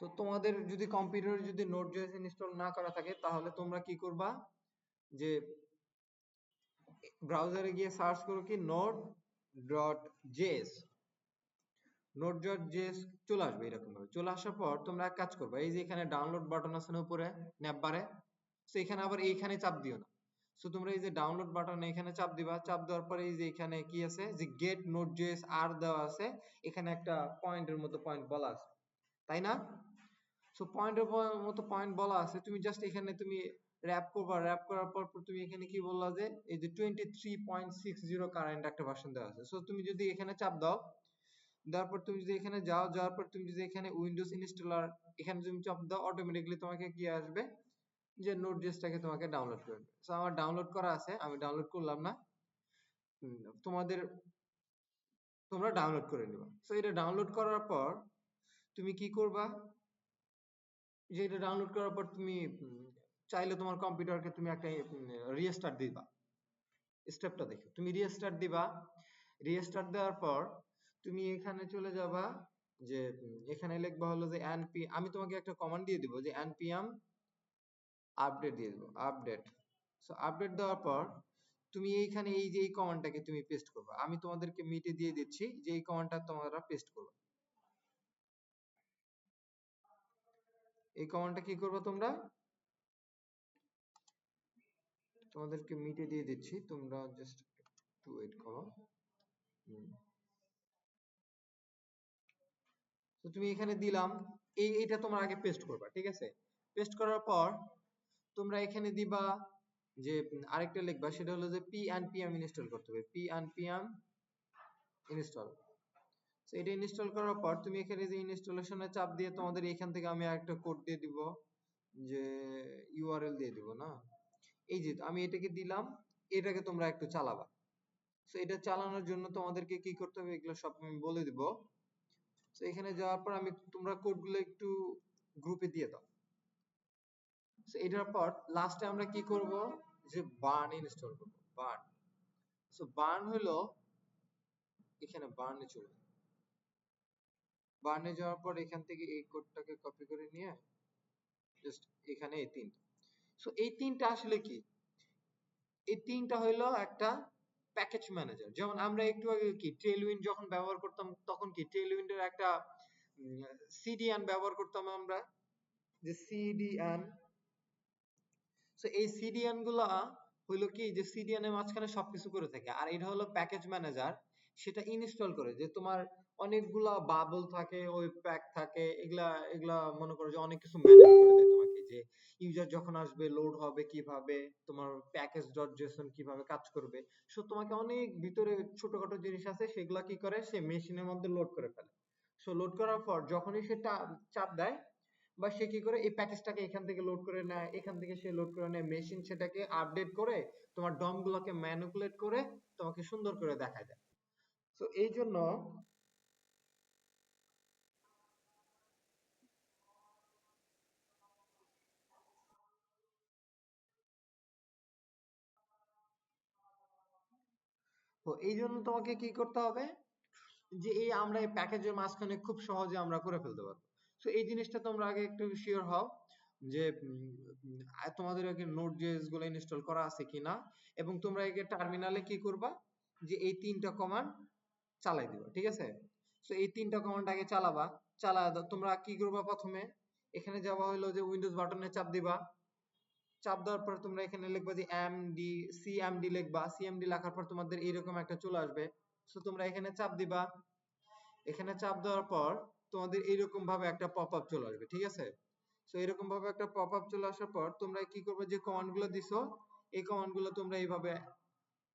So তোমাদের যদি কম্পিউটারে যদি নোড.জেএস ইনস্টল না করা থাকে তাহলে তোমরা কি করবা যে ব্রাউজারে গিয়ে সার্চ করো কি নোড.জেএস নোড.জেএস চলে আসবে এরকম ভাবে। চলে আসার পর তোমরা এক কাজ করবা, এই যে এখানে ডাউনলোড বাটন আছে না উপরে ন্যাপবারে, সো এখানে আবার এইখানে চাপ দিও না। সো তোমরা এই যে ডাউনলোড বাটন এখানে চাপ দিবা, চাপ দেওয়ার পরে এই যে এখানে কি আছে যে গেট নোড.জেএস আর দেওয়া আছে, এখানে একটা পয়েন্টের মতো পয়েন্ট বলা আছে, তাই না? সো পয়েন্টের মতো পয়েন্ট বলা আছে, তুমি জাস্ট এখানে তুমি র‍্যাপ করবা, র‍্যাপ করার পর তুমি এখানে কি বললা যে এই যে 23.60 কারেন্ট একটা ভার্সন দেওয়া আছে। সো তুমি যদি এখানে চাপ দাও, দেওয়ার পর তুমি যদি এখানে যাও, যাওয়ার পর তুমি যদি এখানে উইন্ডোজ ইনস্টলার এখানে তুমি চাপ দাও, অটোমেটিক্যালি তোমাকে কি আসবে যে নোড.জেএসটাকে তোমাকে ডাউনলোড করবে। সো আমার ডাউনলোড করা আছে, আমি ডাউনলোড করলাম না, তোমাদের তোমরা ডাউনলোড করে নিবা। সো এটা ডাউনলোড করার পর তুমি কি করবা যে এটা ডাউনলোড করার পর তুমি চাইলে তোমার কম্পিউটারকে তুমি একটা রিস্টার্ট দিবা। স্টেপটা দেখো, তুমি রিস্টার্ট দিবা, রিস্টার্ট দেওয়ার পর তুমি এখানে চলে যাবা, যে এখানে লিখবা হলো যে np, আমি তোমাকে একটা কমান্ড দিয়ে দিব যে npm আপডেট দিয়ে দেবো, আপডেট। সো আপডেট দেওয়ার পর তুমি এইখানে এই যে এই কমান্ডটাকে তুমি পেস্ট করবা, আমি তোমাদেরকে মিটে দিয়ে দিচ্ছি যে এই কমান্ডটা তোমরা পেস্ট করবে। এই কমান্ডটা কি করবে তোমরা, তোমাদেরকে মিটে দিয়ে দিচ্ছি, তোমরা জাস্ট একটু ওয়েট করো। তো তুমি এখানে দিলাম, এইটা তোমরা আগে পেস্ট করবা, ঠিক আছে? পেস্ট করার পর তোমরা এখানে দিবা যে আরেকটা লিখবা, সেটা হলো যে p&pm ইনস্টল করতে হবে, p&pm ইনস্টল। সো এটা ইনস্টল করার পর তুমি এখানে যে ইনস্টলেশনে চাপ দিয়ে তোমাদের এখান থেকে আমি একটা কোড দিয়ে দিব, যে ইউআরএল দিয়ে দিব না, এই যে আমি এটাকে দিলাম, এটাকে তোমরা একটু চালাবা। সো এটা চালানোর জন্য তোমাদেরকে কি করতে হবে এগুলো সব আমি বলে দিব। সো এখানে যাওয়ার পর আমি তোমরা কোডগুলো একটু গ্রুপে দিয়ে দাও। সো এটার পর লাস্টে আমরা কি করব যে বার্ন ইনস্টল করব, বার্ন। সো বার্ন হলো এখানে বার্নে চলে, বার্নে যাওয়ার পর এখান থেকে এই কোডটাকে কপি করে নিয়ে জাস্ট এখানে এই তিনটা। সো এই তিনটা আসলে কি, এই তিনটা হইলো একটা প্যাকেজ ম্যানেজার। যেমন আমরা একটু আগে কি টেলউইন্ড যখন ব্যবহার করতাম তখন কি টেলউইন্ডের একটা সিডিএন ব্যবহার করতাম আমরা, যে সিডিএন। সো এই সিডিএন গুলা হইলো কি যে সিডিএন এর মাঝখানে সবকিছু করে থাকে, আর এটা হলো প্যাকেজ ম্যানেজার, সেটা ইনস্টল করে, যে তোমার অনেকগুলা বাবল থাকে, ওই প্যাক থাকে, এগুলা এগুলা মনে করো যে অনেক কিছু ম্যানেজ করে দেয় তোমাকে, যে ইউজার যখন আসবে লোড হবে কিভাবে, তোমার প্যাকেজ ডট জেসন কিভাবে কাজ করবে। সো তোমাকে অনেক ভিতরে ছোটখাটো জিনিস আছে, সেগুলা কি করে সে মেশিনের মধ্যে লোড করে ফেলে। সো লোড করার পর যখনই সে চাপ দেয় বা সে কি করে এই প্যাকেজটাকে এখান থেকে লোড করে নেয়, এখান থেকে সে লোড করে নেয়, মেশিন সেটাকে আপডেট করে তোমার ডম গুলোকে ম্যানিপুলেট করে তোমাকে সুন্দর করে দেখায় দেয়। তো এই জন্য তোমাকে কি করতে হবে যে এই আমরা এই প্যাকেজের মাঝখানে খুব সহজে আমরা করে ফেলতে পারবো। তো এই জিনিসটা তোমরা আগে একটু শিওর হও যে তোমাদের আগে নোড.জেএস গুলো ইনস্টল করা আছে কিনা, এবং তোমরা আগে টার্মিনালে কি করবা যে এই তিনটা কমান্ড চালাই দিবা, ঠিক আছে? সো এই তিনটা কমান্ড আগে চালাবা, তোমরা কি করবা, প্রথমে এখানে যাওয়া হলো যে উইন্ডোজ বাটনে চাপ দিবা, চাপ দেওয়ার পর তোমরা এখানে লিখবা যে এমডি সিএমডি লিখবা, সিএমডি লেখার পর তোমাদের এরকম একটা চলে আসবে। সো তোমরা এখানে চাপ দিবা, এখানে চাপ দেওয়ার পর তোমাদের এইরকম ভাবে একটা পপআপ চলে আসবে, ঠিক আছে? সো এরকম ভাবে একটা পপআপ চলে আসার পর তোমরা কি করবে, যে কমান্ড গুলো দিছো এই কমান্ড গুলো তোমরা এইভাবে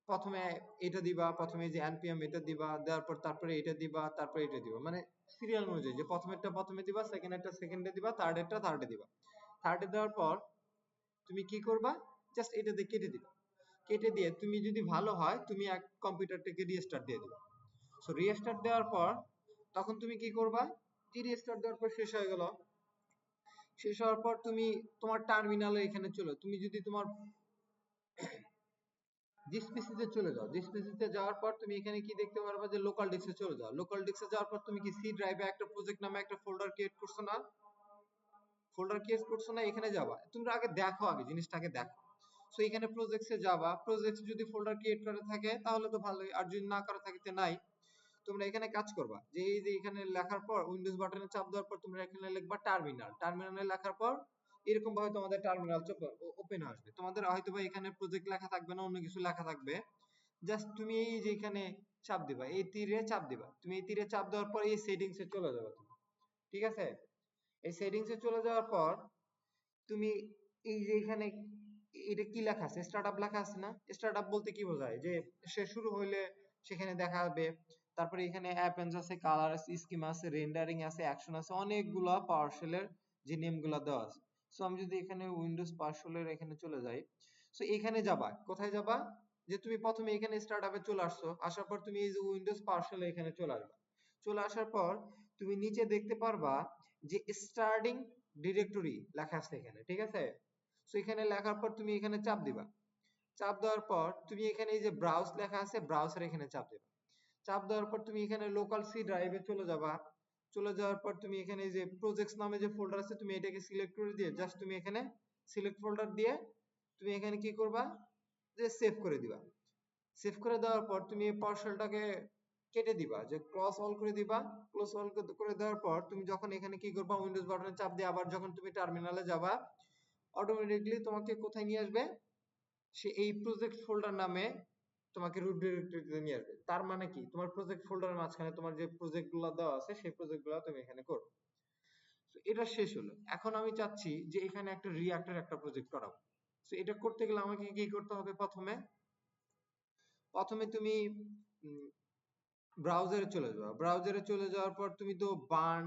প্রথমে এটা দিবা, প্রথমে যে npm এটা দিবা, দেওয়ার পর তারপরে এটা দিবা, তারপরে এটা দিবা, মানে সিরিয়াল অনুযায়ী, যে প্রথমেরটা প্রথমে দিবা, সেকেন্ডেরটা সেকেন্ডে দিবা, থার্ডেরটা থার্ডে দিবা। থার্ডে দেওয়ার পর তুমি কি করবা, জাস্ট এটা দিয়ে কেটে দিবা, কেটে দিয়ে তুমি যদি ভালো হয় তুমি এক কম্পিউটারটাকে রিস্টার্ট দিয়ে দিবা। সো রিস্টার্ট দেওয়ার পর তখন তুমি কি করবা, রিস্টার্ট দেওয়ার পর শেষ হয়ে গেল, শেষ হওয়ার পর তুমি তোমার টার্মিনালে এখানে চলো, তুমি যদি তোমার দিস পিসিতে চলে যাও, দিস পিসিতে যাওয়ার পর তুমি এখানে কি দেখতে পারবা যে লোকাল ডিস্কে চলে যাও, লোকাল ডিস্কে যাওয়ার পর তুমি কি সি ড্রাইভে একটা প্রজেক্ট নামে একটা ফোল্ডার ক্রিয়েট করছো না, ফোল্ডার ক্রিয়েট করছো না, এখানে যাবা, তোমরা আগে দেখো, আগে জিনিসটাকে দেখো। সো এখানে প্রজেক্টসে যাবা, প্রজেক্টস যদি ফোল্ডার ক্রিয়েট করে থাকে তাহলে তো ভালোই, আর যদি না করা থাকে তো নাই। তোমরা এখানে কাজ করবা যে এই যে এখানে লেখার পর উইন্ডোজ বাটনে চাপ দেওয়ার পর তোমরা এখানে লিখবা টার্মিনাল, টার্মিনালে লেখার পর এরকম ভাবে তোমাদের টার্মিনাল ওপেন আসবে। তোমাদের হয়তো বা এখানে প্রজেক্ট লেখা থাকবে না, অন্য কিছু লেখা থাকবে। জাস্ট তুমি এই যে এখানে চাপ দিবা, এই তীরে চাপ দিবা, তুমি এই তীরে চাপ দেওয়ার পর এই সেটিংস এ চলে যাবে তুমি, ঠিক আছে? এই সেটিংস এ চলে যাওয়ার পর তুমি এই যে এখানে এটা কি লেখা আছে, স্টার্টআপ লেখা আছে না? স্টার্টআপ বলতে কি বোঝায়, যে সে শুরু হইলে সেখানে দেখাবে। তারপরে এখানে অ্যাপেন্স আছে, কালার আছে, স্কিম আছে, রেন্ডারিং আছে, অ্যাকশন আছে, অনেকগুলা পাওয়ারশেলের যে নেম গুলা দেওয়া আছে। সো আমি যদি এখানে উইন্ডোজ পাওয়ারশেলের এখানে চলে যাই, সো এখানে যাবা, কোথায় যাবা, যে তুমি প্রথমে এখানে স্টার্টআপে চলে আসছো, আসার পর তুমি এই যে উইন্ডোজ পাওয়ারশেল এখানে চলে আসবা। চলে আসার পর তুমি নিচে দেখতে পারবা যে স্টার্টিং ডিরেক্টরি লেখা আছে এখানে, ঠিক আছে? সো এখানে লেখার পর তুমি এখানে চাপ দিবা, চাপ দেওয়ার পর তুমি এখানে এই যে ব্রাউজ লেখা আছে, ব্রাউজার এখানে চাপ দিবা। চাপ দেওয়ার পর তুমি এখানে লোকাল সি ড্রাইভে চলে যাবা। চলে যাওয়ার পর তুমি এখানে এই যে প্রজেক্টস নামে যে ফোল্ডার আছে, তুমি এটাকে সিলেক্ট করে দিয়ে জাস্ট তুমি এখানে সিলেক্ট ফোল্ডার দিয়ে তুমি এখানে কি করবা, যে সেভ করে দিবা। সেভ করে দেওয়ার পর তুমি এই পার্সেলটাকে কেটে দিবা, যে ক্রস অল করে দিবা। ক্রস অল করে দেওয়ার পর তুমি যখন এখানে কি করবা, উইন্ডোজ বাটনে চাপ দিয়ে আবার যখন তুমি টার্মিনালে যাবা, অটোমেটিকলি তোমাকে কোথায় নিয়ে আসবে, সে এই প্রজেক্ট ফোল্ডার নামে তোমাকে রুট ডিরেক্টরিতে নিয়ে আসবে। তার মানে কি, তোমার প্রজেক্ট ফোল্ডারের মাঝখানে তোমার যে প্রজেক্ট গুলো দেওয়া আছে সেই প্রজেক্ট গুলো তুমি এখানে করো। তো এটা শেষ হলো। এখন আমি চাচ্ছি যে এখানে একটা রিঅ্যাক্টের একটা প্রজেক্ট করাবো। তো এটা করতে গেলে আমাকে কি করতে হবে, প্রথমে প্রথমে তুমি ব্রাউজারে চলে যাও। ব্রাউজারে চলে যাওয়ার পর তুমি তো বার্ন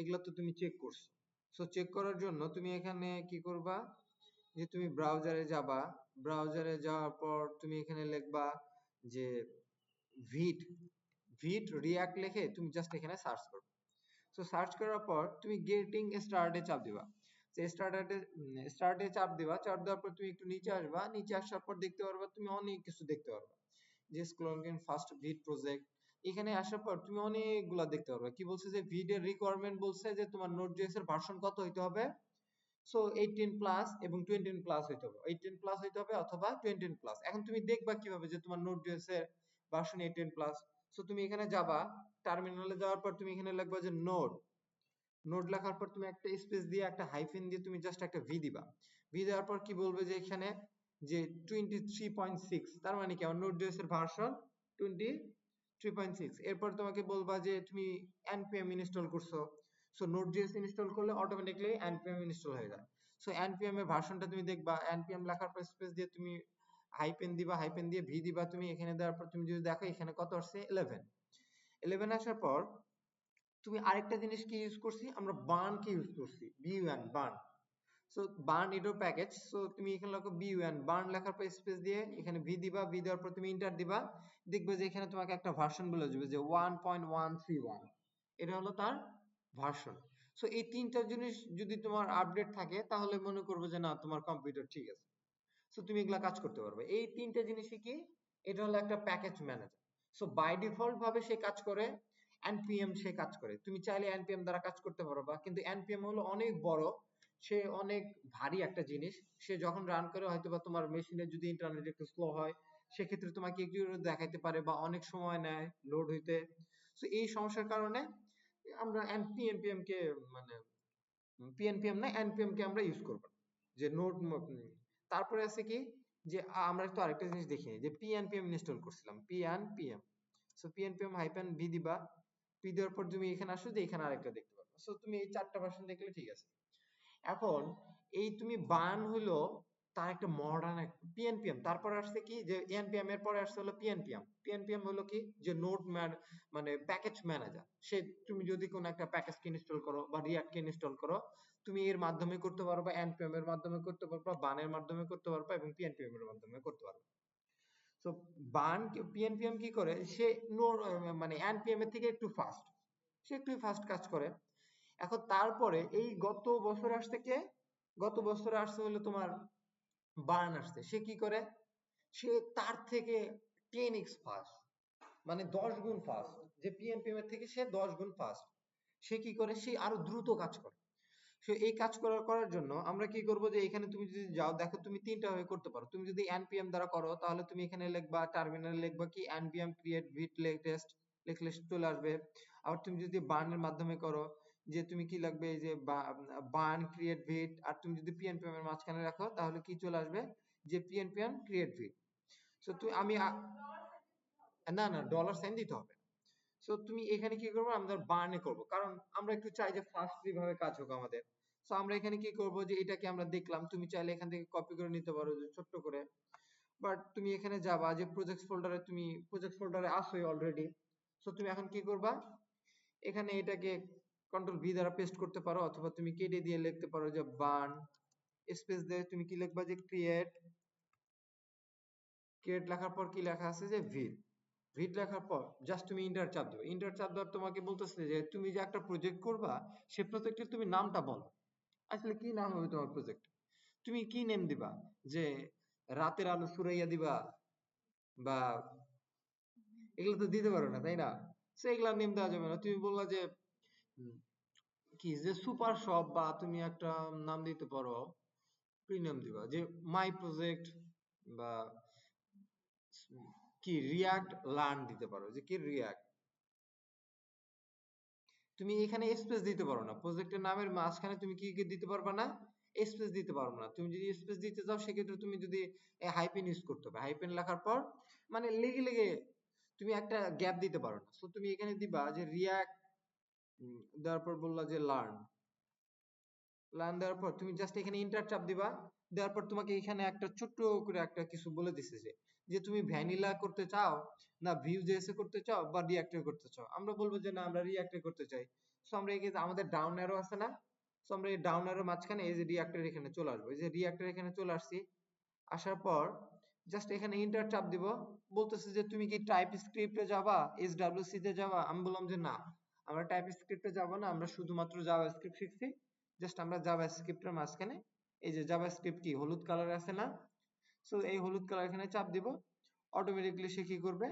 এগুলো তো তুমি চেক করছো। সো চেক করার জন্য তুমি এখানে কি করবা, যে তুমি ব্রাউজারে যাবা। ব্রাউজারে যাওয়ার পর তুমি এখানে লিখবা যে ভিট, ভিট রিঅ্যাক্ট লিখে তুমি জাস্ট এখানে সার্চ করবে। সো সার্চ করার পর তুমি গেটিং স্টার্টে চাপ দিবা। যে স্টার্টে চাপ দিবা, চাপ দেওয়ার পর তুমি একটু নিচে আসবা। নিচে আসার পর দেখতে পারবা, তুমি অনেক কিছু দেখতে পারবা, যে স্ক্রলিং ফার্স্ট ভিট প্রজেক্ট। এখানে আসার পর তুমি অনেকগুলা দেখতে পারবা। কি বলছে, যে ভিট এর রিকোয়ারমেন্ট বলছে যে তোমার নোড.জেএস এর ভার্সন কত হইতে হবে, সো 18 প্লাস এবং 20 প্লাস হইতে হবে, 18 প্লাস হইতে হবে অথবা 20 প্লাস। এখন তুমি দেখবা কিভাবে যে তোমার নোড.জেএস এর ভার্সন 18 প্লাস। সো তুমি এখানে যাবা, টার্মিনালে যাওয়ার পর তুমি এখানে লিখবা যে নোড, নোড লেখার পর তুমি একটা স্পেস দিয়ে একটা হাইফেন দিয়ে তুমি জাস্ট একটা ভি দিবা। ভি দেওয়ার পর কি বলবে, যে এখানে যে 23.6, তার মানে কি আমার নোড.জেএস এর ভার্সন 23.6। এরপর তোমাকে বলবা যে তুমি npm ইনস্টল করছো। সো নোড.জেএস ইনস্টল করলে অটোমেটিক্যালি npm ইনস্টল হয়ে যায়। সো npm এর ভার্সনটা তুমি দেখবা, npm লেখার পর স্পেস দিয়ে তুমি হাইফেন দিবা, হাইফেন দিয়ে ভি দিবা। তুমি এখানে দেওয়ার পর তুমি যদি দেখো এখানে কত আসছে, 11। 11 আসার পর তুমি আরেকটা জিনিস কি ইউজ করছি, আমরা বার্ন কে ইউজ করছি, bun বার্ন। সো বার্ন এটার প্যাকেজ। সো তুমি এখানে লেখো bun বার্ন, লেখার পর স্পেস দিয়ে এখানে ভি দিবা। ভি দেওয়ার পর তুমি এন্টার দিবা। দেখবে যে এখানে তোমাকে একটা ভার্সন বলে দিবে যে 1.131, এটা হলো তার ভার্সন। সো এই তিনটা জিনিস যদি তোমার আপডেট থাকে তাহলে মনে করবে যে না, তোমার কম্পিউটার ঠিক আছে। সো তুমি এগুলা কাজ করতে পারবে। এই তিনটা জিনিসই কি, এটা হলো একটা package manager. So by default ভাবে সে কাজ করে npm, সে কাজ করে। তুমি চাইলে npm দ্বারা কাজ করতে পারবা, কিন্তু npm হলো অনেক বড়, সে অনেক ভারী একটা জিনিস। সে যখন রান করে হয়তোবা তোমার মেশিনে যদি ইন্টারনেট একটু স্লো হয়, সেক্ষেত্রে তোমাকে একটু দেখাইতে পারে বা অনেক সময় নেয় লোড হইতে। সো এই সমস্যার কারণে আমরা npm কে মানে পিএনপিএম না, এনপিএম কে আমরা ইউজ করব না, যে নোড। তারপরে আছে কি, যে আমরা তো আরেকটা জিনিস দেখি যে পিএনপিএম ইনস্টল করছিলাম, পিএনপিএম। সো পিএনপিএম হাইফেন ভি দিবা। পি দেওয়ার পর তুমি এখানে আসো, যে এখানে আরেকটা দেখতে পারবে। সো তুমি এই চারটা ভার্সন দেখলে ঠিক আছে। এখন এই তুমি বান হলো তার একটা মডার্ন পিএনপিএম। তারপর আসছে কি, যে এনপিএম এর পরে আসছে হলো পিএনপিএম। পিএনপিএম হলো কি, যে নোড মানে প্যাকেজ ম্যানেজার। সে তুমি যদি কোনো একটা প্যাকেজ কে ইনস্টল করো বা রিঅ্যাক্ট কে ইনস্টল করো, তুমি এর মাধ্যমে করতে পারবা, এনপিএম এর মাধ্যমে করতে পারবা, বানের মাধ্যমে করতে পারবা এবং পিএনপিএম এর মাধ্যমে করতে পারবা। তো বান পিএনপিএম কি করে, সে মানে এনপিএম এর থেকে একটু ফাস্ট, সে একটু ফাস্ট কাজ করে। এখন তারপরে এই গত বছর আসছে কে, গত বছরে আসছে হলো তোমার বার্ন আসছে। সে কি করে, সে তার থেকে 10x ফাস্ট, মানে 10 গুণ ফাস্ট, যে পিএনপিএম এর থেকে সে 10 গুণ ফাস্ট। সে কি করে, সে আরো দ্রুত কাজ করে। সো এই কাজ করার জন্য আমরা কি করব যে এখানে তুমি যদি যাও দেখো তুমি তিনটা ভাবে করতে পারো। তুমি যদি npm দ্বারা করো তাহলে তুমি এখানে লিখবা টার্মিনালে লিখবা কি npm create vite latest লিখলে চলে আসবে। আবার তুমি যদি বার্ন এর মাধ্যমে করো যে তুমি কি লাগবে এই যে বার্ন create vite, আর তুমি যদি pnpm এর মাঝখানে রাখো তাহলে কি চলে আসবে যে pnpm create vite। সো তুই আমি না না ডলার সাইন দিতে হবে। সো তুমি এখানে কি করবো আমরা বার্নে করব, কারণ আমরা একটু চাই যে ফাস্টলি ভাবে কাজ হোক আমাদের। সো আমরা এখানে কি করব যে এটাকে আমরা দেখলাম, তুমি চাইলে এখান থেকে কপি করে নিতে পারো যে ছোট্ট করে, বাট তুমি এখানে যাবা যে প্রজেক্ট ফোল্ডারে, তুমি প্রজেক্ট ফোল্ডারে আসোই অলরেডি। সো তুমি এখন কি করবা এখানে এটাকে কন্ট্রোল ভি দ্বারা পেস্ট করতে পারো, অথবা তুমি কেটে দিয়ে লিখতে পারো যে বার্ন স্পেস দিয়ে তুমি কি লিখবা যে ক্রিয়েট। ক্রিয়েট লেখার পর কি লেখা আছে যে ভিট। ভিট লেখার পর জাস্ট তুমি ইন্টার চাপ দিবে। ইন্টার চাপ দেওয়ার তোমাকে বলতেছে যে তুমি যে একটা প্রজেক্ট করবা সে প্রজেক্টের তুমি নামটা বলো। আসলে কি নাম হবে তোমার প্রজেক্ট? তুমি কি নেম দিবা? যে রাতের আলো ফুরাইয়া দিবা, বা এগুলো তো দিতে পারো না, তাই না? সো এগুলা নেম দেওয়া যাবে না। তুমি বললা যে উম, কি যে সুপার শপ, বা তুমি একটা নাম দিতে পারো, কি নাম দিবা যে মাই প্রজেক্ট, বা কি রিয়াক্ট লার্ন দিতে পারো যে কি রিয়াক্ট। তুমি এখানে স্পেস দিতে পারো না, প্রজেক্টের নামের মাঝখানে তুমি কি দিতে পারবা না, স্পেস দিতে পারবে না। তুমি যদি স্পেস দিতে চাও সেক্ষেত্রে তুমি যদি হাইপেন ইউজ করতে হবে। হাইপেন লেখার পর মানে লেগে লেগে তুমি একটা গ্যাপ দিতে পারো না। সো তুমি এখানে দিবা যে রিয়াক্ট, দেওয়ার পর বললা যে লার্ন। লার্ন দেওয়ার পর তুমি জাস্ট এখানে ইন্টার চাপ দিবা। দেওয়ার পর তোমাকে এখানে একটা ছোট্ট করে একটা কিছু বলে দিছে যে যে তুমি ভ্যানিলা করতে চাও, না ভিউ জেএস করতে চাও, বা রিঅ্যাক্টে করতে চাও। আমরা বলবো যে না আমরা রিঅ্যাক্টে করতে চাই। সো আমরা এই যে আমাদের ডাউন অ্যারো আছে না, সো আমরা এই ডাউন অ্যারো মাঝখানে এই যে রিঅ্যাক্টের এখানে চলে আসবো। এই যে রিঅ্যাক্টের এখানে চলে আসছি, আসার পর জাস্ট এখানে ইন্টার চাপ দিব। বলতেছে যে তুমি কি টাইপ স্ক্রিপ্টে যাবা, এসডব্লিউসি তে যাবা? আমি বললাম যে না, আমরা টাইপ স্ক্রিপ্টে যাব না, আমরা শুধুমাত্র জাভাস্ক্রিপ্ট শিখছি। জাস্ট আমরা জাভাস্ক্রিপ্টের মাঝখানে এই যে জাভাস্ক্রিপ্ট কি হলুদ কালার আছে না, সো এই হলুদ কালার এখানে চাপ দিব। অটোমেটিকলি সে কি করবে,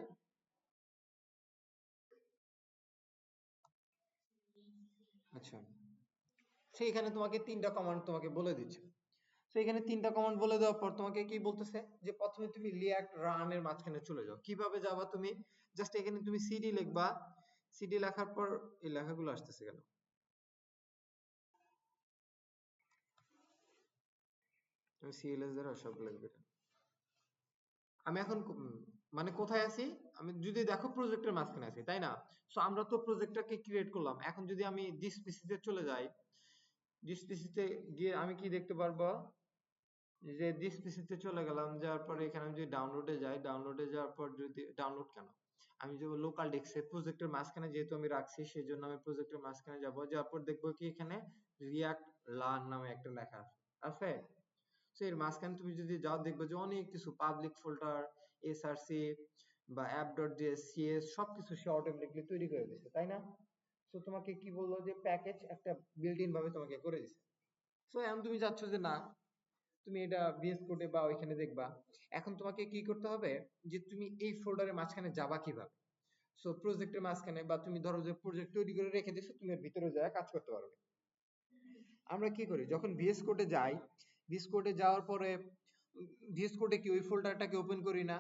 আচ্ছা সেইখানে তোমাকে তিনটা কমান্ড তোমাকে বলে দিচ্ছে। তো এখানে তিনটা কমান্ড বলে দেওয়ার পর তোমাকে কি বলতেছে যে প্রথমে তুমি রিঅ্যাক্ট রান এর মাঝখানে চলে যাও। কিভাবে যাবা তুমি? জাস্ট এখানে তুমি সিডি লিখবা। সিডি লেখার পর এই লেখাগুলো আসতেছে কেন? তুমি সিএলএস দ্বারা সব লিখবে। আমি এখন মানে কোথায় আছি? আমি যদি দেখো প্রজেক্টের মাঝখানে আছি, তাই না? সো আমরা তো প্রজেক্টটাকে ক্রিয়েট করলাম। এখন যদি আমি দিস পিসিতে চলে যাই, দিস পিসিতে গিয়ে আমি কি দেখতে পারবো যে দিস পিসিতে চলে গেলাম, যাওয়ার পরে এখানে আমি যদি ডাউনলোডে যাই, ডাউনলোডে যাওয়ার পর যদি ডাউনলোড কেন, আমি যে লোকাল ডেস্কে প্রজেক্টের মাঝখানে যেহেতু আমি রাখছি সেই জন্য আমি প্রজেক্টের মাঝখানে যাব। যাওয়ার পর দেখবো কি এখানে রিয়াক্ট লার্ন নামে একটা লেখা আছে। সো এর মাঝখানে তুমি যদি যাও দেখবে যে অনেক কিছু পাবলিক ফোল্ডার, এসআরসি বা অ্যাপ ডট জেএস, সিএস সবকিছু সে অটোমেটিকলি তৈরি করে দিচ্ছে, তাই না? সো তোমাকে কি বললো যে প্যাকেজ একটা বিল্ট ইন ভাবে তোমাকে করে দিচ্ছে। সো এখন তুমি চাচ্ছ যে না তুমি এটা ভিএস কোডে বা ওইখানে দেখবা। এখন তোমাকে কি করতে হবে যে তুমি এই ফোল্ডারের মাঝখানে যাবা কিভাবে? সো প্রজেক্টের মাঝখানে, বা তুমি ধরো যে প্রজেক্ট তৈরি করে রেখে দিছো, তুমি এর ভিতরে যায় কাজ করতে পারবে। আমরা কি করি যখন ভিএস কোডে যাই, ভিএস কোডে যাওয়ার পরে ভিএস কোডে কি ওই ফোল্ডারটাকে ওপেন করি না?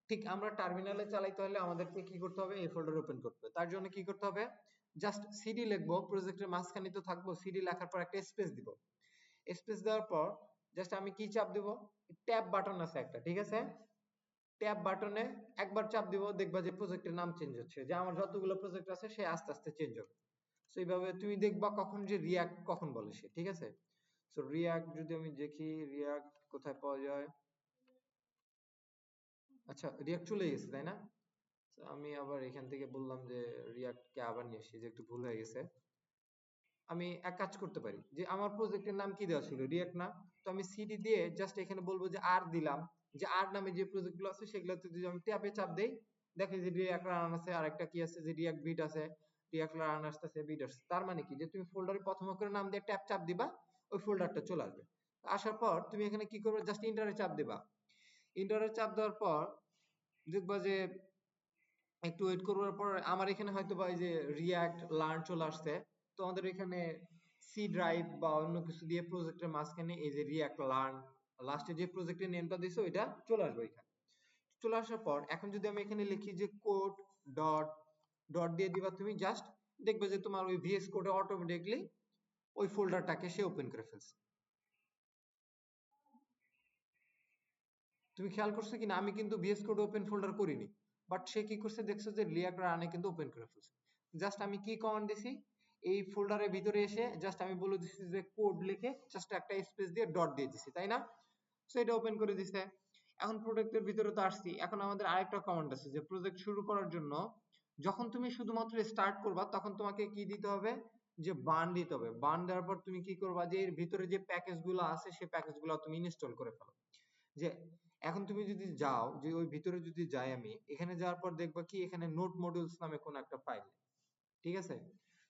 ঠিক আমরা টার্মিনালে চালাইতে হলে আমাদেরকে কি করতে হবে, এই ফোল্ডার ওপেন করতে হবে। তার জন্য কি করতে হবে, জাস্ট সিডি লিখবো, প্রজেক্টের মাঝখানে তো থাকবো, সিডি লেখার পর একটা স্পেস দিব। স্পেস দেওয়ার পর জাস্ট আমি কি চাপ দিব, ট্যাব বাটন আছে একটা, ঠিক আছে? ট্যাব বাটনে একবার চাপ দিব, দেখবা যে প্রজেক্টের নাম চেঞ্জ হচ্ছে, যে আমার যতগুলো প্রজেক্ট আছে সে আস্তে আস্তে চেঞ্জ হবে। সো এইভাবে তুমি দেখবা কখন যে রিয়াক্ট কখন বলে সে, ঠিক আছে? সো রিয়াক্ট যদি আমি দেখি রিয়াক্ট কোথায় পাওয়া যায়, আচ্ছা রিয়াক্ট চলে গেছে, তাই না? তো আমি আবার এখান থেকে বললাম যে রিয়াক্ট কে আবার নিয়ে আসি, যে একটু ভুল হয়ে গেছে। আমি এক কাজ করতে পারি যে আমার প্রজেক্টের নাম কি দেওয়া ছিল, রিয়াক্ট না? তো আমি সিডি দিয়ে জাস্ট এখানে বলবো যে আর দিলাম, যে আর নামে যে প্রজেক্ট গুলো আছে সেগুলোতে যদি আমি ট্যাবে চাপ দেই, দেখে যে রিয়াক্ট রান আছে, আর একটা কি আছে যে রিয়াক্ট বিট আছে, রিয়াক্ট রান আসতেছে, বিট আসছে। তার মানে কি যে তুমি ফোল্ডারে প্রথম করে নাম দিয়ে ট্যাব চাপ দিবা, ওই ফোল্ডারটা চলে আসবে। আসার পর তুমি এখানে কি করবে, জাস্ট ইন্টারে চাপ দিবা। ইন্টারে চাপ দেওয়ার পর দেখবা যে একটু ওয়েট করবার পর আমার এখানে হয়তো বা এই যে রিয়াক্ট লার্ন চলে আসছে। তো আমাদের এখানে সি ড্রাইভ বা অন্য কিছু দিয়ে প্রজেক্টের মাঝখানে এই যে রিয়াক্ট লার্ন লাস্টে যে প্রজেক্টের নেমটা দিছো এটা চলে আসবে এখানে। চলে আসার পর এখন যদি আমি এখানে লিখি যে কোড ডট ডট দিয়ে দিবা তুমি, জাস্ট দেখবে যে তোমার ওই ভিএস কোডে অটোমেটিকলি ওই ফোল্ডারটাকে সে ওপেন করে ফেলছে। তুমি খেয়াল করছো কিনা, আমি কিন্তু ভিএস কোড ওপেন ফোল্ডার করিনি, বাট সে কি করছে দেখছো যে রিয়াক্ট রানে কিন্তু ওপেন করে ফেলছে। জাস্ট আমি কি কমান্ড দিছি, এই ফোল্ডারের ভিতরে এসে জাস্ট আমি বলে দিছি যে কোড লিখে জাস্ট একটা স্পেস দিয়ে ডট দিয়ে দিছি, তাই না? সো এটা ওপেন করে দিছে। এখন প্রজেক্টের ভিতরে তো আসছি, এখন আমাদের আরেকটা কমান্ড আছে যে প্রজেক্ট শুরু করার জন্য যখন তুমি শুধুমাত্র স্টার্ট করবা তখন তোমাকে কি দিতে হবে, যে বার্ন দিতে হবে। বার্ন দেওয়ার পর তুমি কি করবা, যে এর ভিতরে যে প্যাকেজগুলো আছে সেই প্যাকেজগুলো তুমি ইনস্টল করে ফেলো। যে এখন তুমি যদি যাও, যে ওই ভিতরে যদি যাই আমি, এখানে যাওয়ার পর দেখবা কি এখানে নোট মডিউলস নামে কোন একটা ফাইল, ঠিক আছে?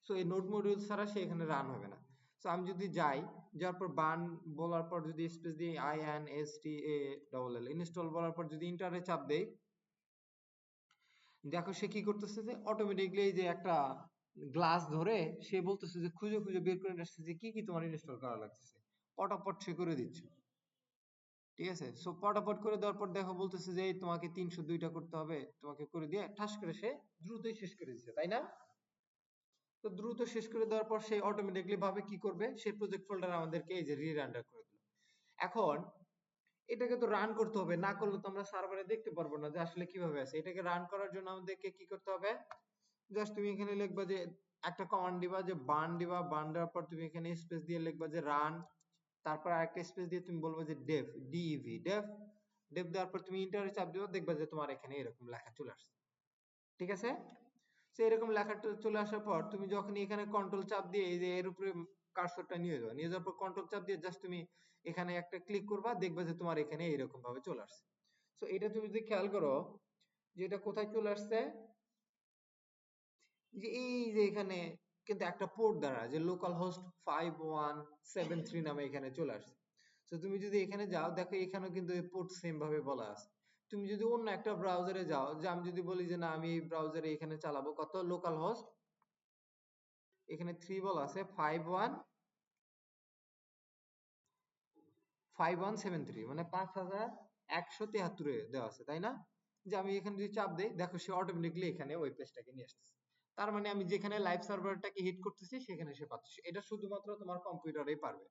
সো এই নোট মডিউলস ছাড়া সে এখানে রান হবে না। সো আমি যদি যাই, যাওয়ার পর বার্ন বলার পর যদি স্পেস দিয়ে INSTALL ইনস্টল বলার পর যদি ইন্টারে চাপ দেই, দেখো সে কি করতেছে যে অটোমেটিকলি যে একটা গ্লাস ধরে সে বলতেছে যে খুঁজে খুঁজে বের করে আসছে যে কি কি তোমার ইনস্টল করা লাগতেছে, পটাপট সে করে দিচ্ছে। ঠিক আছে, সো পটাপট করে দেওয়ার পর দেখো বলতেছে যে এই তোমাকে 302টা করতে হবে, তোমাকে করে দিয়ে ঠাস করে সে দ্রুতই শেষ করে দিচ্ছে, তাই না? তো দ্রুত শেষ করে দেওয়ার পর সে অটোমেটিকলি ভাবে কি করবে, সে প্রজেক্ট ফোল্ডার আমাদেরকে এই যে রিরান্ডার করে দিল। এখন এটাকে তো রান করতে হবে, না করলে তো আমরা সার্ভারে দেখতে পারবো না যে আসলে কিভাবে আছে। এটাকে রান করার জন্য আমাদেরকে কি করতে হবে, জাস্ট তুমি এখানে লিখবা যে একটা কমান্ড দিবা, যে বার্ন দিবা, বার্ন দেওয়ার পর তুমি এখানে স্পেস দিয়ে লিখবা যে রান, তারপর আরেকটা স্পেস দিয়ে তুমি বলবে যে ডেভ দেওয়ার পর তুমি ইন্টারে চাপ দিবা, দেখবা যে তোমার এখানে এরকম লেখা চলে আসছে। ঠিক আছে, তো এরকম লেখাটা চলে আসার পর তুমি যখন এখানে কন্ট্রোল চাপ দিয়ে এই যে এর উপরে কার্সরটা নিয়ে যাও, নিয়ে যাওয়ার পর কন্ট্রোল চাপ দিয়ে জাস্ট তুমি এখানে একটা ক্লিক করবা, দেখবা যে তোমার এখানে এরকম ভাবে চলে আসছে। তো এটা তুমি যদি খেয়াল করো যে এটা কোথায় চলে আসছে, যে এই যে এখানে কিন্তু একটা পোর্ট দ্বারা যে লোকাল হোস্ট 5173 নামে এখানে চলে আসছে। তো তুমি যদি এখানে যাও, দেখো এখানেও কিন্তু এই পোর্ট সেম ভাবে বলা আছে। তুমি যদি অন্য একটা ব্রাউজারে যাও, যে আমি যদি বলি যে না আমি এই ব্রাউজারে এখানে চালাবো কত লোকাল হোস্ট, এখানে 3 বলা আছে 5173, মানে 5173 এ দেওয়া আছে, তাই না? যে আমি এখানে যদি চাপ দেই, দেখো সে অটোমেটিকলি এখানে ওই পেজটাকে নিয়ে আসছে। তার মানে আমি যেখানে লাইভ সার্ভারটাকে হিট করতেছি সেখানে সে পাচ্ছে। এটা শুধুমাত্র তোমার কম্পিউটারেই পারবে,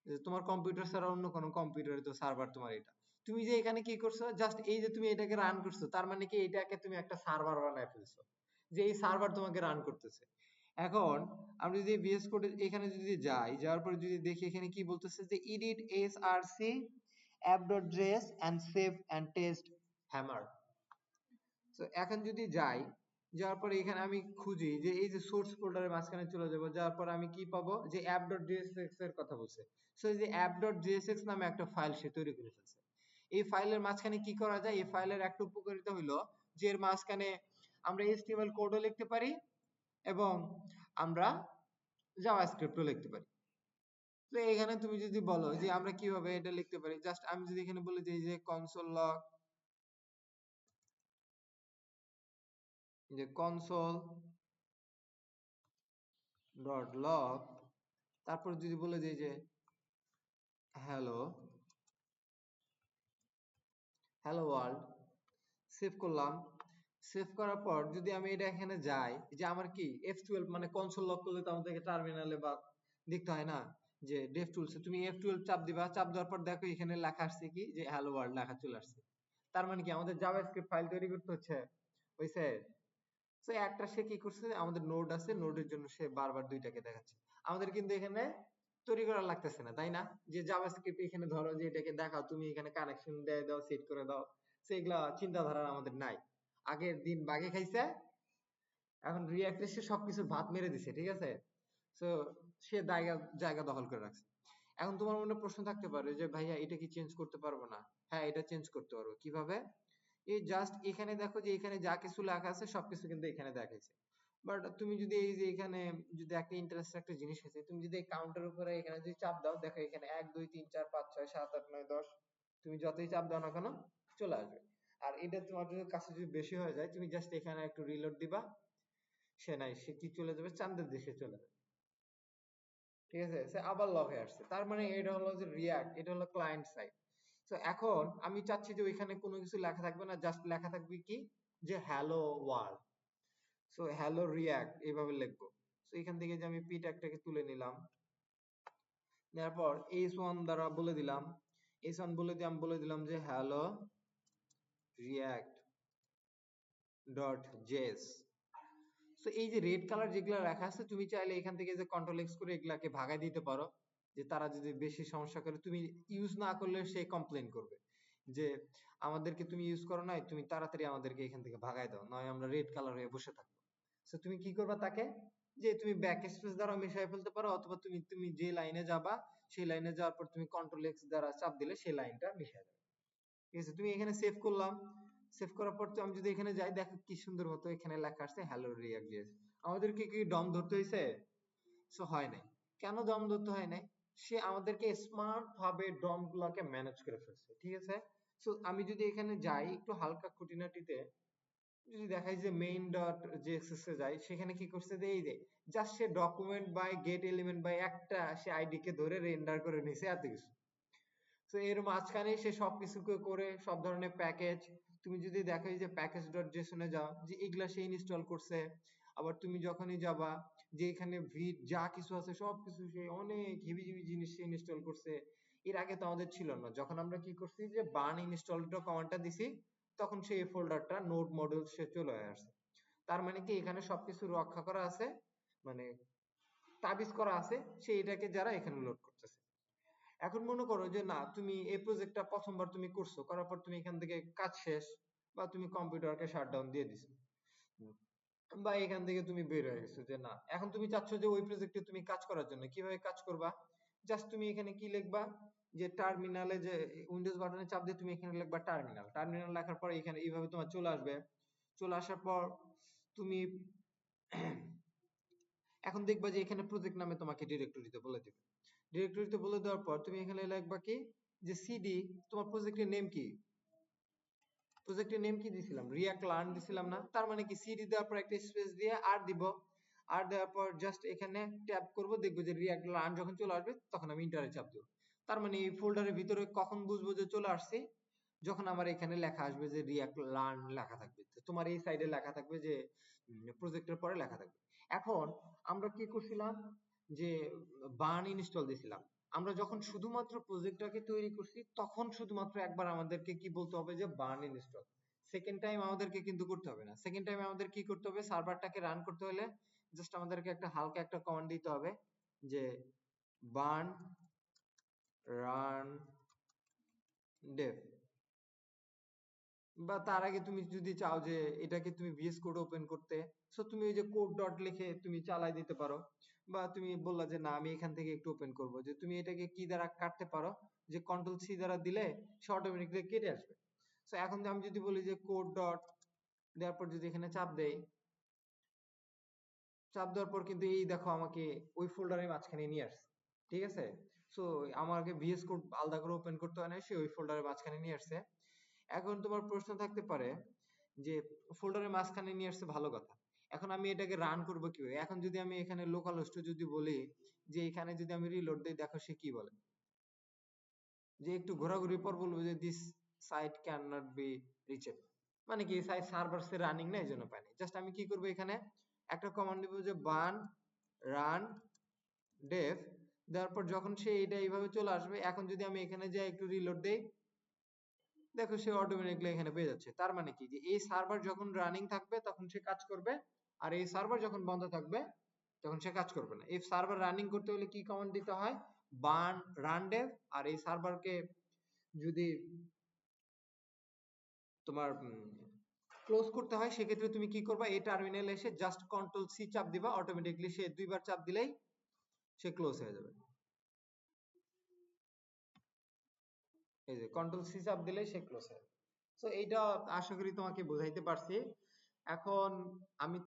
যে তোমার কম্পিউটার ছাড়া অন্য কোনো কম্পিউটারে তো সার্ভার তোমার এটা। তুমি যে এখানে কি করছো, জাস্ট এই যে তুমি এটাকে রান করছো, তার মানে কি এটাকে তুমি একটা সার্ভার বানায় ফেলছো, যে এই সার্ভার তোমাকে রান করতেছে। এখন আমি যদি ভিএস কোড এখানে যদি যাই, যাওয়ার পরে যদি দেখি এখানে কি বলতেছে যে edit src app.js and save and test hammer। তো এখন যদি যাই, যাওয়ার পরে এখানে আমি খুঁজি যে এই যে সোর্স ফোল্ডারের মাঝখানে চলে যাব, যাওয়ার পর আমি কি পাবো, যে app.jsx এর কথা বলছে। সো এই যে app.jsx নামে একটা ফাইল সে তৈরি করে ফেলছে। এই ফাইলের মাঝখানে কি করা যায়, এই ফাইলের একটা উপকারিতা হলো যে এর মাঝখানে আমরা HTML কোডও লিখতে পারি এবং আমরা জাভাস্ক্রিপ্টও লিখতে পারি। তো এখানে তুমি যদি বলো যে আমরা কিভাবে এটা লিখতে পারি, জাস্ট আমি যদি এখানে বলি যে এই যে console ডট লগ, তারপর যদি বলে দিই যে হ্যালো হ্যালো ওয়ার্ল্ড, সেভ করলাম। সেভ করার পর যদি আমি এটা এখানে যাই, যে আমার কি F12 মানে কনসোল লক করলে তো আমাদেরকে টার্মিনালে বা দেখতে হয় না, যে ডেভ টুলসে তুমি F12 চাপ দিবা, চাপ দেওয়ার পর দেখো এখানে লেখা আসছে কি, যে হ্যালো ওয়ার্ল্ড লেখা চলে আসছে। তার মানে কি আমাদের জাভাস্ক্রিপ্ট ফাইল তৈরি করতে হচ্ছে, হইছে? তো একটা সে কি করছে, আমাদের নোড আছে, নোডের জন্য সে বারবার দুইটাকে দেখাচ্ছে। আমাদের কিন্তু এখানে তৈরি করা লাগতেছে না, তাই না? যে জাভাস্ক্রিপ্ট এখানে ধরো যে এটাকে দেখাও, তুমি এখানে কানেকশন দিয়ে দাও, সেট করে দাও, সেগুলা চিন্তাধারা আমাদের নাই। আগের দিন বাগে খাইছে, এখন রিয়াক্ট এসে সবকিছুর ভাত মেরে দিছে, ঠিক আছে? তো সে জায়গা জায়গা দখল করে রাখছে। এখন তোমার মনে প্রশ্ন থাকতে পারে যে ভাইয়া এটা কি চেঞ্জ করতে পারবো না? হ্যাঁ, এটা চেঞ্জ করতে পারবো। কিভাবে? এই জাস্ট এখানে দেখো যে এখানে যা কিছু লেখা আছে সবকিছু কিন্তু এখানে দেখাইছে। বাট তুমি যদি এই যে এখানে যদি একটা ইন্টারেস্ট একটা জিনিস আছে, তুমি যদি এই কাউন্টার উপরে এখানে যদি চাপ দাও, দেখো এখানে 1 2 3 4 5 6 7 8 9 10, তুমি যতই চাপ দাও না কেন চলে আসবে। আর এটা তোমার যদি কাছে যদি বেশি হয়ে যায়, তুমি জাস্ট এখানে একটু রিলোড দিবা, সে নাই সে কি চলে যাবে, চান্দের দেশে চলে যাবে। ঠিক আছে, সে আবার লক হয়ে আসছে। তার মানে এটা হলো যে রিয়াক্ট, এটা হলো ক্লায়েন্ট সাইড। তো এখন আমি চাচ্ছি যে ওইখানে কোনো কিছু লেখা থাকবে না, জাস্ট লেখা থাকবে কি যে hello world. So hello react এইভাবে লিখবো। তো এখান থেকে যে আমি পি ট্যাগটাকে তুলে নিলাম, নেওয়ার পর h1 দ্বারা বলে দিলাম, h1 বলে দিয়ে আমি বলে দিলাম যে hello react dot JS. So এই যে রেড কালার যেগুলো লেখা আছে, তুমি চাইলে এখান থেকে যে কন্ট্রোল এক্স করে এগুলাকে ভাগায় দিতে পারো, যে তারা যদি বেশি সমস্যা করে, তুমি ইউজ না করলে সে কমপ্লেন করবে যে আমাদেরকে তুমি ইউজ করো নাই, তুমি তাড়াতাড়ি আমাদেরকে এখান থেকে ভাগায় দাও, নয় আমরা রেড কালার হয়ে বসে থাকবো। সো তুমি কি করবা তাকে, যে তুমি ব্যাক স্পেস দ্বারা মিশাই ফেলতে পারো, অথবা তুমি তুমি যে লাইনে যাবা সেই লাইনে যাওয়ার পর তুমি কন্ট্রোল এক্স দ্বারা চাপ দিলে সেই লাইনটা মিশে যাবে। ঠিক আছে, তুমি এখানে সেভ করলাম, সেভ করার পর তো আমি যদি এখানে যাই, দেখো কি সুন্দর মতো এখানে লেখা আছে হ্যালো রিয়াক্ট জেএস। আমাদেরকে কি ডম ধরতে হয়েছে? সো হয় নাই। কেন ডম ধরতে হয় নাই? সে আমাদেরকে স্মার্ট ভাবে ডম গুলাকে ম্যানেজ করে ফেলছে। ঠিক আছে, সো আমি যদি এখানে যাই একটু হালকা খুঁটিনাটিতে, যদি দেখাই যে মেইন ডট জেএসএস এ যাই, সেখানে কি করছে যে এই যে জাস্ট সে document by get element by একটা সে আইডি কে ধরে রেন্ডার করে নিছে, এত কিছু। তো এর মাঝখানে সে সবকিছুকে করে সব ধরনের প্যাকেজ, তুমি যদি দেখো এই যে প্যাকেজ ডট জেসনে যাও, যে এগুলা সে ইনস্টল করছে। আবার তুমি যখনই যাবা, যে এখানে ভিড যা কিছু আছে সবকিছু সে অনেক হেভি হেভি জিনিস সে ইনস্টল করছে। এর আগে তো আমাদের ছিল না, যখন আমরা কি করছি যে বার্ন ইনস্টল কমান্ডটা দিছি, তখন সেই ফোল্ডারটা নোড মডিউল সে চলে আসছে। তার মানে কি এখানে সবকিছু রক্ষা করা আছে, মানে তাবিজ করা আছে, সে এটাকে যারা এখানে লোড করতেছে। এখন মনে করো যে না, তুমি এই প্রজেক্টটা প্রথমবার তুমি করছো, করার পর তুমি এখান থেকে কাজ শেষ, বা তুমি কম্পিউটারকে শাটডাউন দিয়ে দিছো, বা এখান থেকে তুমি বের হয়ে গেছো, যে না এখন তুমি চাচ্ছ যে ওই প্রজেক্টে তুমি কাজ করার জন্য কিভাবে কাজ করবা। জাস্ট তুমি এখানে কি লিখবা, যে টার্মিনালে যে উইন্ডোজ বাটনে চাপ দিয়ে তুমি এখানে লিখবা টার্মিনাল, টার্মিনাল লেখার পর এখানে এইভাবে তোমার চলে আসবে। চলে আসার পর তুমি এখন দেখবা যে এখানে প্রজেক্ট নামে তোমাকে ডিরেক্টরিতে বলে দিবে। ডিরেক্টরিতে বলে দেওয়ার পর তুমি এখানে লিখবা কি, যে সিডি, তোমার প্রজেক্টের নেম কি, প্রজেক্টের নেম কি দিছিলাম, রিয়াক্ট লার্ন দিছিলাম না, তার মানে কি সিডি দেওয়ার পর একটা স্পেস দিয়ে আর দিব, আর দেওয়ার পর জাস্ট এখানে ট্যাপ করব, দেখবো যে রিয়াক্ট লার্ন যখন চলে আসবে তখন আমি ইন্টারে চাপ দেব। তার মানে এই ফোল্ডারের ভিতরে কখন বুঝবো যে চলে আসছে, যখন আমার এখানে লেখা আসবে যে রিয়াক্ট লার্ন লেখা থাকবে, তোমার এই সাইডে লেখা থাকবে যে প্রজেক্টের পরে লেখা থাকবে। এখন আমরা কি করছিলাম, যে বার্ন ইনস্টল দিছিলাম। আমরা যখন শুধুমাত্র প্রজেক্টটাকে তৈরি করছি, তখন শুধুমাত্র একবার আমাদেরকে কি বলতে হবে, যে বার্ন ইনস্টল। সেকেন্ড টাইম আমাদেরকে কিন্তু করতে হবে না। সেকেন্ড টাইম আমাদের কি করতে হবে, সার্ভারটাকে রান করতে হলে জাস্ট আমাদেরকে একটা হালকা একটা কমান্ড দিতে হবে, যে বার্ন রান ডেভ। বা তার আগে তুমি যদি চাও যে এটাকে তুমি ভিএস কোড ওপেন করতে, সো তুমি ওই যে কোড ডট লিখে তুমি চালাই দিতে পারো। বা তুমি বললা যে না আমি এখান থেকে একটু ওপেন করব, যে তুমি এটাকে কি দ্বারা কাটতে পারো, যে কন্ট্রোল সি দ্বারা দিলে সে অটোমেটিকলি কেটে আসবে। সো এখন আমি যদি বলি যে কোড ডট দেওয়ার পর যদি এখানে চাপ দেই, চাপ দেওয়ার পর কিন্তু এই দেখো আমাকে ওই ফোল্ডারের মাঝখানে নিয়ে আসছে। ঠিক আছে, সো আমাকে ভিএস কোড আলাদা করে ওপেন করতে হয় না, সে ওই ফোল্ডারের মাঝখানে নিয়ে আসছে। এখন তোমার প্রশ্ন থাকতে পারে যে ফোল্ডারের মাঝখানে নিয়ে আসছে, ভালো কথা, এখন আমি এটাকে রান করবো কিভাবে। এখন যদি আমি এখানে লোকাল হোস্ট যদি বলি, যে এখানে যদি আমি রিলোড দিই, দেখো সে কি বলে, যে একটু ঘোরাঘুরি পর বলবো যে this site can not be reachable. মানে কি সাইট সার্ভার সে রানিং না, এই জন্য পাইনি। জাস্ট আমি কি করবো, এখানে একটা কমান্ড দিব, যে বার্ন রান ডেভ, দেওয়ার পর যখন সে এটা এইভাবে চলে আসবে, এখন যদি আমি এখানে যাই একটু রিলোড দেই, দেখো সে অটোমেটিকলি এখানে পেয়ে যাচ্ছে। তার মানে কি, যে এই সার্ভার যখন রানিং থাকবে তখন সে কাজ করবে, আর এই সার্ভার যখন বন্ধ থাকবে তখন সে কাজ করবে না। এই সার্ভার রানিং করতে হলে কি কমান্ড দিতে হয়, বার্ন রান ডেভ। আর এই সার্ভারকে যদি তোমার ক্লোজ করতে হয়, সেক্ষেত্রে তুমি কি করবা, এই টার্মিনালে এসে জাস্ট কন্ট্রোল সি চাপ দিবা, অটোমেটিকলি সে দুইবার চাপ দিলেই সে ক্লোজ হয়ে যাবে। এই যে কন্ট্রোল সি চাপ দিলেই সে ক্লোজ হয়ে যাবে। তো এইটা আশা করি তোমাকে বোঝাইতে পারছি। এখন আমি